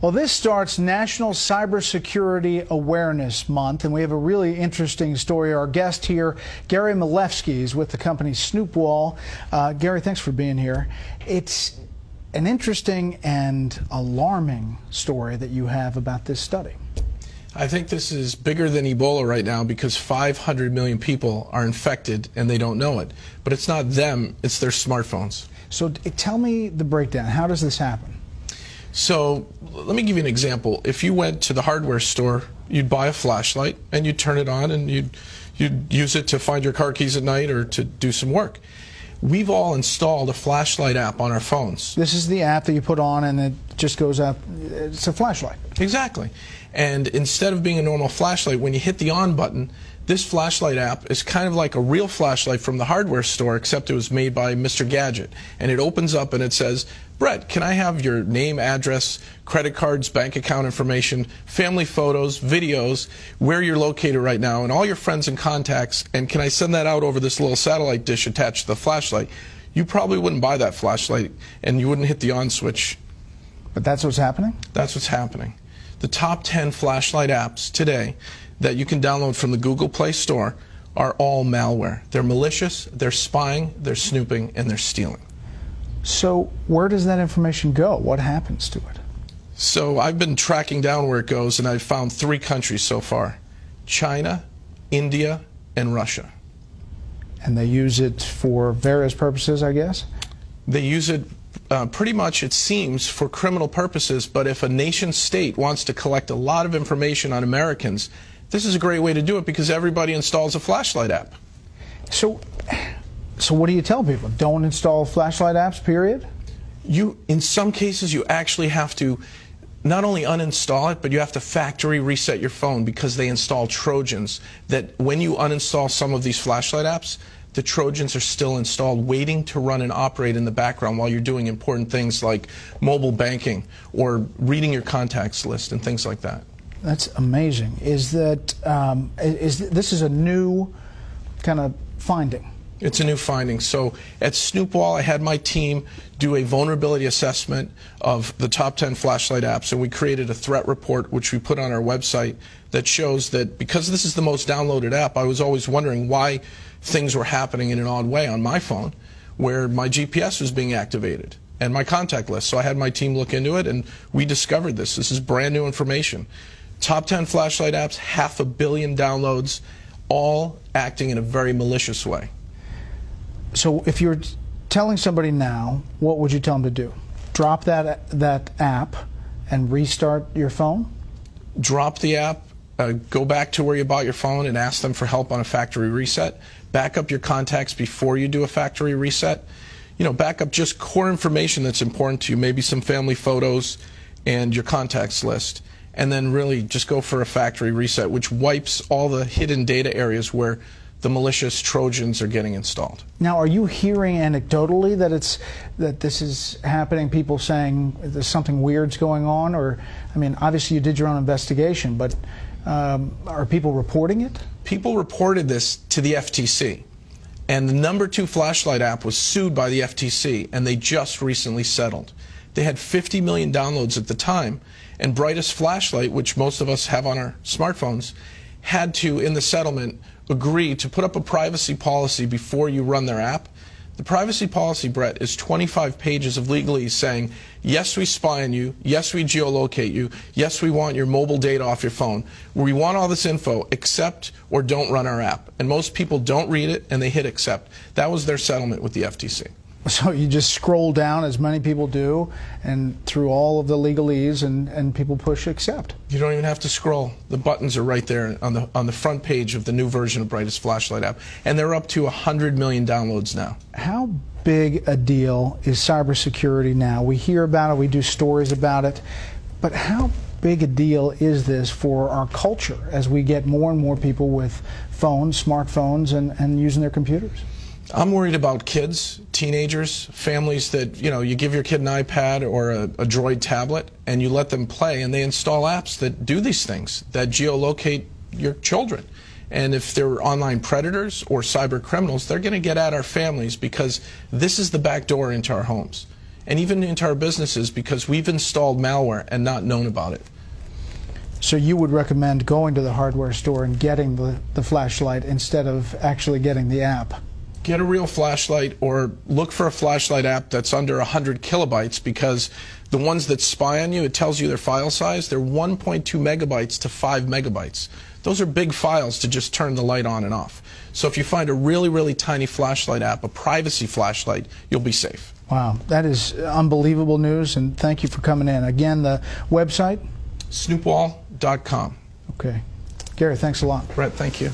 Well, this starts National Cybersecurity Awareness Month, and we have a really interesting story. Our guest here, Gary Milewski, is with the company Snoopwall. Gary, thanks for being here. It's an interesting and alarming story that you have about this study. I think this is bigger than Ebola right now because 500 million people are infected and they don't know it. But it's not them, it's their smartphones. So tell me the breakdown. How does this happen? So let me give you an example. If you went to the hardware store, you'd buy a flashlight and you'd turn it on and you'd use it to find your car keys at night or to do some work. We've all installed a flashlight app on our phones. This is the app that you put on and it just goes up. It's a flashlight. Exactly. And instead of being a normal flashlight, when you hit the on button, this flashlight app is kind of like a real flashlight from the hardware store, except it was made by Mr. Gadget. And it opens up and it says, Brett, can I have your name, address, credit cards, bank account information, family photos, videos, where you're located right now, and all your friends and contacts, and can I send that out over this little satellite dish attached to the flashlight? You probably wouldn't buy that flashlight, and you wouldn't hit the on switch. But that's what's happening? That's what's happening. The top 10 flashlight apps today that you can download from the Google Play Store are all malware. They're malicious, they're spying, they're snooping, and they're stealing. So where does that information go? What happens to it? So I've been tracking down where it goes, and I've found 3 countries so far: China, India, and Russia. And they use it for various purposes, I guess? They use it pretty much, it seems, for criminal purposes, but if a nation state wants to collect a lot of information on Americans, this is a great way to do it because everybody installs a flashlight app. So what do you tell people? Don't install flashlight apps, period? In some cases, you actually have to not only uninstall it, but you have to factory reset your phone because they install Trojans that when you uninstall some of these flashlight apps, the Trojans are still installed, waiting to run and operate in the background while you're doing important things like mobile banking or reading your contacts list and things like that. That's amazing. Is that this is a new kind of finding? It's a new finding. So at Snoopwall, I had my team do a vulnerability assessment of the top 10 flashlight apps, and we created a threat report, which we put on our website, that shows that because this is the most downloaded app, I was always wondering why things were happening in an odd way on my phone, where my GPS was being activated and my contact list. So I had my team look into it, and we discovered this. This is brand new information. Top 10 flashlight apps, 500 million downloads, all acting in a very malicious way. So if you're telling somebody now, what would you tell them to do? Drop that app and restart your phone? Drop the app, go back to where you bought your phone and ask them for help on a factory reset. Back up your contacts before you do a factory reset. You know, back up just core information that's important to you, maybe some family photos and your contacts list. And then really just go for a factory reset, which wipes all the hidden data areas where the malicious Trojans are getting installed. Now, are you hearing anecdotally that this is happening? People saying there's something weird's going on, or I mean, obviously you did your own investigation, but are people reporting it? People reported this to the FTC, and the #2 flashlight app was sued by the FTC, and they just recently settled. They had 50 million downloads at the time, and Brightest Flashlight, which most of us have on our smartphones, had to, in the settlement, agree to put up a privacy policy before you run their app. The privacy policy, Brett, is 25 pages of legalese saying, yes, we spy on you, yes, we geolocate you, yes, we want your mobile data off your phone. We want all this info, accept or don't run our app. And most people don't read it and they hit accept. That was their settlement with the FTC. So you just scroll down, as many people do, and through all of the legalese, and people push accept. You don't even have to scroll. The buttons are right there on the front page of the new version of Brightest Flashlight app, and they're up to 100 million downloads now. How big a deal is cybersecurity now? We hear about it, we do stories about it, but how big a deal is this for our culture as we get more and more people with phones, smartphones, and using their computers? I'm worried about kids, teenagers, families that, you know, you give your kid an iPad or a Droid tablet and you let them play and they install apps that do these things, that geolocate your children. And if they're online predators or cyber criminals, they're going to get at our families because this is the back door into our homes. and even into our businesses because we've installed malware and not known about it. So you would recommend going to the hardware store and getting the flashlight instead of actually getting the app? Get a real flashlight, or look for a flashlight app that's under 100 kilobytes, because the ones that spy on you, it tells you their file size, they're 1.2 megabytes to 5 megabytes. Those are big files to just turn the light on and off. So if you find a really, really tiny flashlight app, a privacy flashlight, you'll be safe. Wow, that is unbelievable news, and thank you for coming in. Again, the website? Snoopwall.com. Okay. Gary, thanks a lot. Brett, thank you.